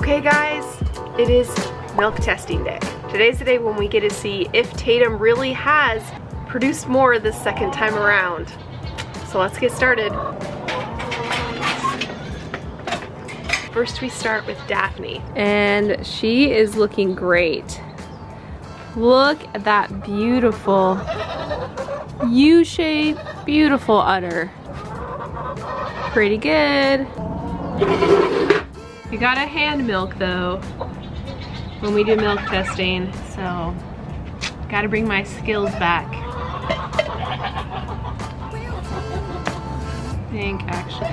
Okay guys, it is milk testing day. Today's the day when we get to see if Tatum really has produced more this second time around. So let's get started. First we start with Daphne. And she is looking great. Look at that beautiful U-shaped, beautiful udder. Pretty good. You gotta hand milk though when we do milk testing, so gotta bring my skills back. I think actually.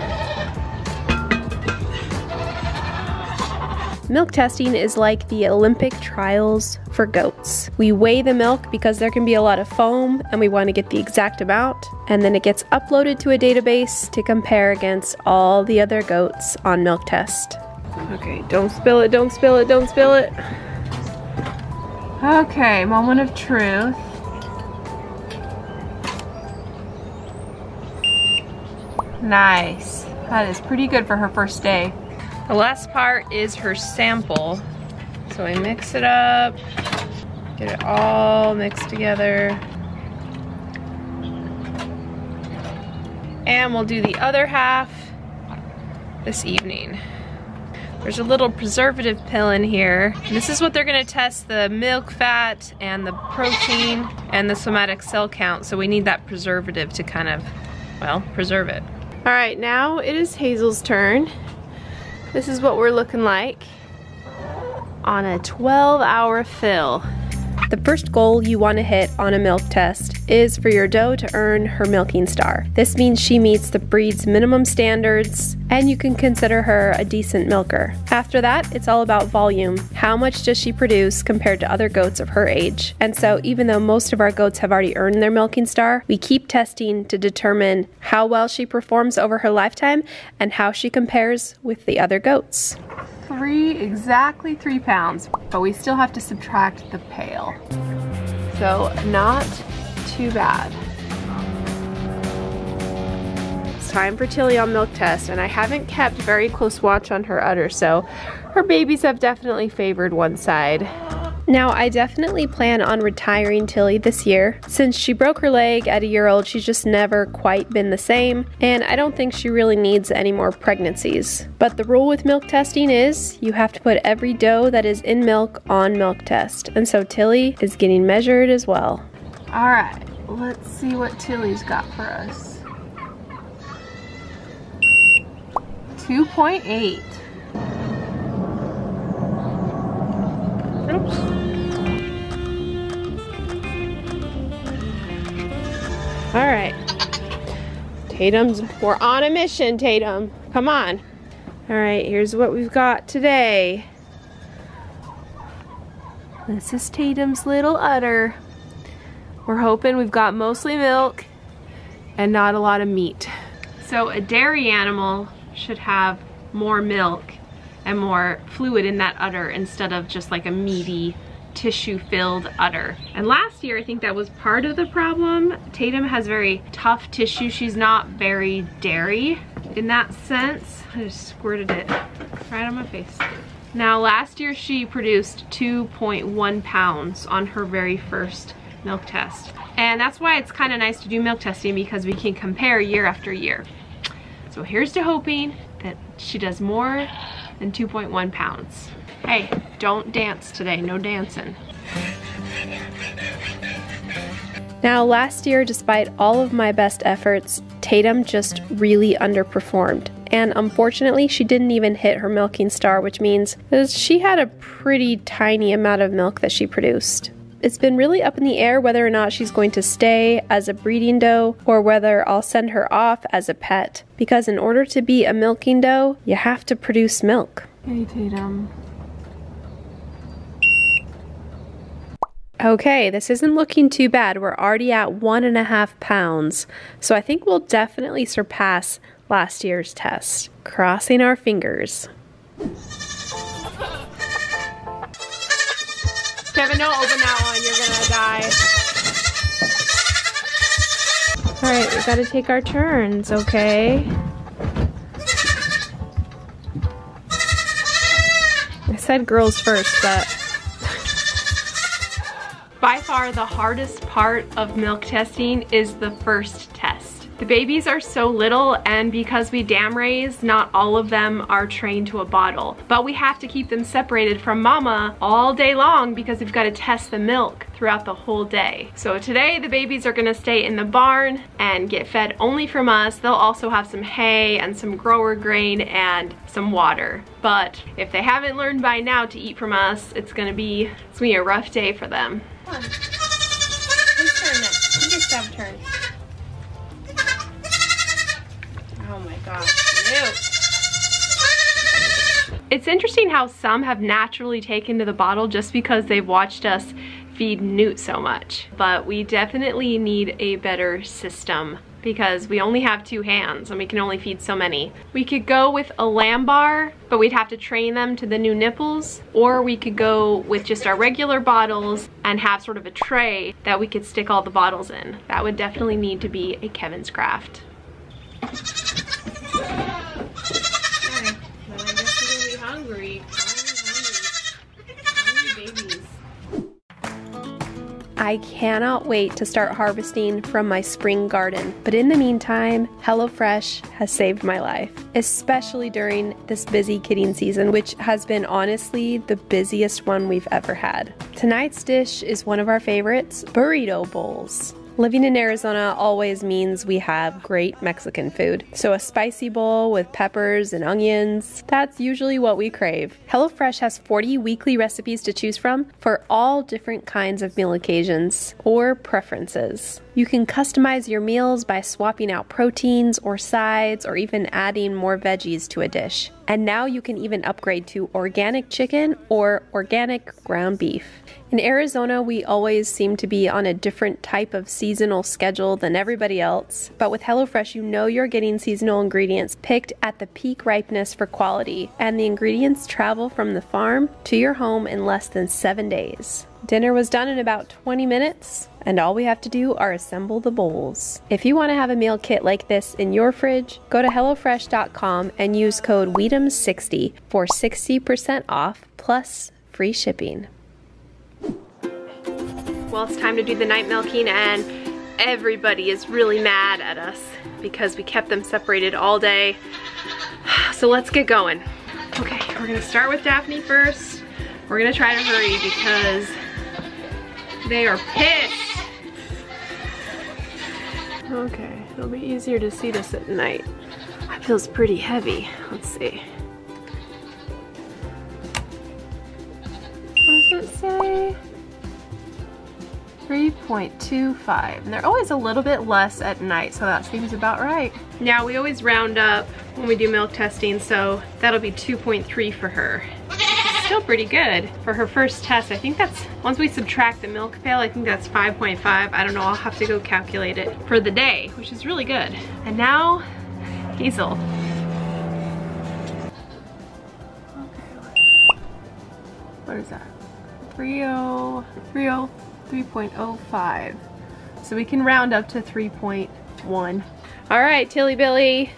Milk testing is like the Olympic trials for goats. We weigh the milk because there can be a lot of foam and we want to get the exact amount, and then it gets uploaded to a database to compare against all the other goats on milk test. Okay, don't spill it, don't spill it, don't spill it. Okay, moment of truth. Nice. That is pretty good for her first day. The last part is her sample. So I mix it up, get it all mixed together. And we'll do the other half this evening. There's a little preservative pill in here. And this is what they're gonna test the milk fat and the protein and the somatic cell count. So we need that preservative to kind of, well, preserve it. All right, now it is Hazel's turn. This is what we're looking like on a 12-hour fill. The first goal you want to hit on a milk test is for your doe to earn her milking star. This means she meets the breed's minimum standards and you can consider her a decent milker. After that, it's all about volume. How much does she produce compared to other goats of her age? And so even though most of our goats have already earned their milking star, we keep testing to determine how well she performs over her lifetime and how she compares with the other goats. Exactly 3 pounds, but we still have to subtract the pail. So not too bad. It's time for Tilly on milk test, and I haven't kept very close watch on her udder, so her babies have definitely favored one side. Now, I definitely plan on retiring Tilly this year. Since she broke her leg at a year old, she's just never quite been the same, and I don't think she really needs any more pregnancies. But the rule with milk testing is you have to put every doe that is in milk on milk test, and so Tilly is getting measured as well. All right, let's see what Tilly's got for us. 2.8. Oops. All right, we're on a mission, Tatum. Come on. All right, here's what we've got today. This is Tatum's little udder. We're hoping we've got mostly milk and not a lot of meat. So a dairy animal should have more milk and more fluid in that udder instead of just like a meaty, tissue-filled udder. And last year, I think that was part of the problem. Tatum has very tough tissue. She's not very dairy in that sense. I just squirted it right on my face. Now, last year she produced 2.1 pounds on her very first milk test. And that's why it's kind of nice to do milk testing, because we can compare year after year. So here's to hoping that she does more than 2.1 pounds. Hey, don't dance today, no dancing. Now, last year, despite all of my best efforts, Tatum just really underperformed. And unfortunately, she didn't even hit her milking star, which means she had a pretty tiny amount of milk that she produced. It's been really up in the air whether or not she's going to stay as a breeding doe or whether I'll send her off as a pet. Because in order to be a milking doe, you have to produce milk. Hey, Tatum. Okay, this isn't looking too bad. We're already at 1.5 pounds. So I think we'll definitely surpass last year's test. Crossing our fingers. Kevin, don't open that one. You're gonna die. All right, we gotta take our turns, okay? said girls first, but by far the hardest part of milk testing is the first test. The babies are so little, and because we dam raise, not all of them are trained to a bottle. But we have to keep them separated from mama all day long because we've got to test the milk throughout the whole day. So today the babies are gonna stay in the barn and get fed only from us. They'll also have some hay and some grower grain and some water. But if they haven't learned by now to eat from us, it's gonna be a rough day for them. Come on. Whose turn next? You just have a turn. Oh my gosh, Newt. It's interesting how some have naturally taken to the bottle just because they've watched us feed Newt so much. But we definitely need a better system because we only have 2 hands and we can only feed so many. We could go with a lamb bar, but we'd have to train them to the new nipples, or we could go with just our regular bottles and have sort of a tray that we could stick all the bottles in. That would definitely need to be a Kevin's craft. Hungry babies. I cannot wait to start harvesting from my spring garden, but in the meantime, HelloFresh has saved my life, especially during this busy kidding season, which has been honestly the busiest one we've ever had. Tonight's dish is one of our favorites, burrito bowls. Living in Arizona always means we have great Mexican food. So a spicy bowl with peppers and onions, that's usually what we crave. HelloFresh has 40 weekly recipes to choose from for all different kinds of meal occasions or preferences. You can customize your meals by swapping out proteins or sides or even adding more veggies to a dish. And now you can even upgrade to organic chicken or organic ground beef. In Arizona, we always seem to be on a different type of seasonal schedule than everybody else, but with HelloFresh, you know you're getting seasonal ingredients picked at the peak ripeness for quality, and the ingredients travel from the farm to your home in less than 7 days. Dinner was done in about 20 minutes, and all we have to do are assemble the bowls. If you want to have a meal kit like this in your fridge, go to HelloFresh.com and use code WEEDUM60 for 60% off plus free shipping. Well, it's time to do the night milking, and everybody is really mad at us because we kept them separated all day. So let's get going. Okay, we're gonna start with Daphne first. We're gonna try to hurry because they are pissed. Okay, it'll be easier to see this at night. It feels pretty heavy. Let's see. What does it say? 3.25, and they're always a little bit less at night, so that seems about right. Now we always round up when we do milk testing, so that'll be 2.3 for her. It's still pretty good for her first test. I think that's, once we subtract the milk pail, I think that's 5.5. I don't know, I'll have to go calculate it for the day, which is really good. And now, Hazel. What is that? 3.05. So we can round up to 3.1. All right, Tilly Billy,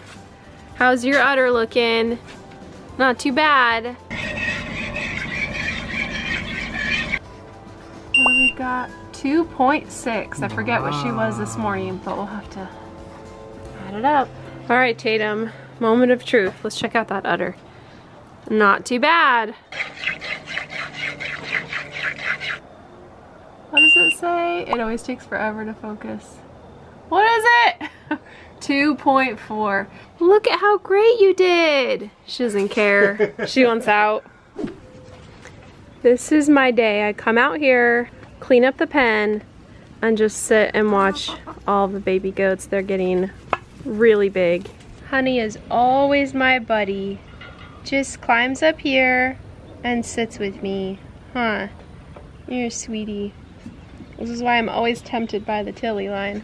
how's your udder looking? Not too bad. Well, we got 2.6. I forget what she was this morning, but we'll have to add it up. All right, Tatum, moment of truth. Let's check out that udder. Not too bad. What does it say? It always takes forever to focus. What is it? 2.4. Look at how great you did. She doesn't care. She wants out. This is my day. I come out here, clean up the pen, and just sit and watch all the baby goats. They're getting really big. Honey is always my buddy. Just climbs up here and sits with me. Huh? You're a sweetie. This is why I'm always tempted by the Tilly line.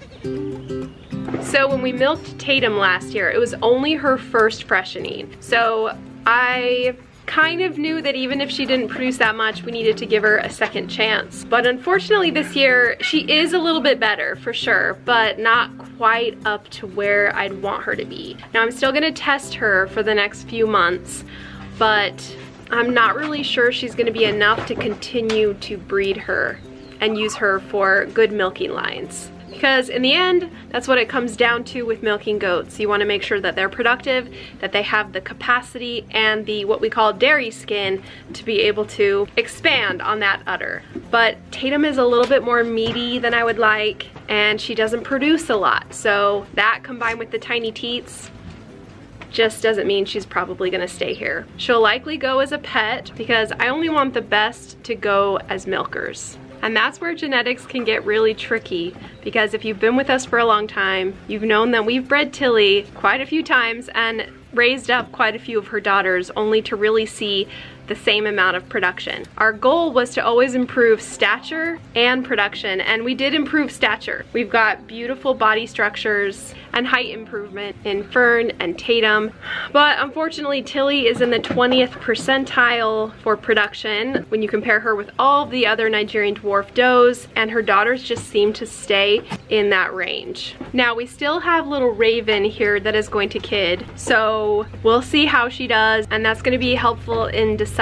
So when we milked Tatum last year, it was only her first freshening. So I kind of knew that even if she didn't produce that much, we needed to give her a second chance. But unfortunately this year, she is a little bit better for sure, but not quite up to where I'd want her to be. Now I'm still gonna test her for the next few months, but I'm not really sure she's gonna be enough to continue to breed her and use her for good milking lines. Because in the end, that's what it comes down to with milking goats. You wanna make sure that they're productive, that they have the capacity and the what we call dairy skin to be able to expand on that udder. But Tatum is a little bit more meaty than I would like, and she doesn't produce a lot. So that combined with the tiny teats just doesn't mean she's probably gonna stay here. She'll likely go as a pet because I only want the best to go as milkers. And that's where genetics can get really tricky, because if you've been with us for a long time, you've known that we've bred Tilly quite a few times and raised up quite a few of her daughters only to really see the same amount of production. Our goal was to always improve stature and production, and we did improve stature. We've got beautiful body structures and height improvement in Fern and Tatum, but unfortunately Tilly is in the 20th percentile for production when you compare her with all the other Nigerian dwarf does, and her daughters just seem to stay in that range. Now we still have little Raven here that is going to kid, so we'll see how she does, and that's going to be helpful in deciding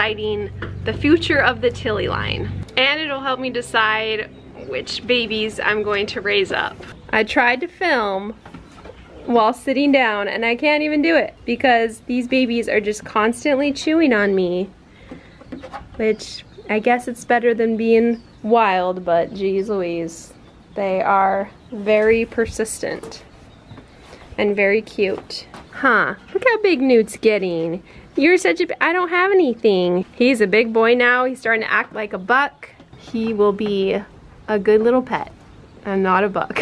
the future of the Tilly line. And it'll help me decide which babies I'm going to raise up. I tried to film while sitting down and I can't even do it because these babies are just constantly chewing on me, which I guess it's better than being wild, but geez Louise, they are very persistent and very cute. Huh, look how big Newt's getting. You're such a, I don't have anything. He's a big boy now. He's starting to act like a buck. He will be a good little pet and not a buck.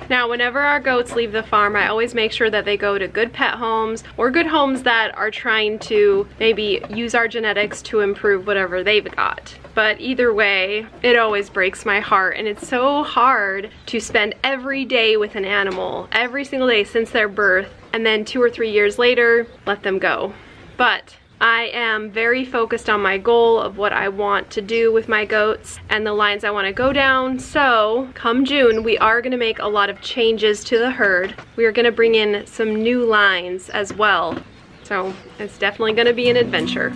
Now, whenever our goats leave the farm, I always make sure that they go to good pet homes or good homes that are trying to maybe use our genetics to improve whatever they've got. But either way, it always breaks my heart, and it's so hard to spend every day with an animal, every single day since their birth, and then 2 or 3 years later, let them go. But I am very focused on my goal of what I want to do with my goats and the lines I want to go down. So come June, we are going to make a lot of changes to the herd. We are going to bring in some new lines as well. So it's definitely going to be an adventure.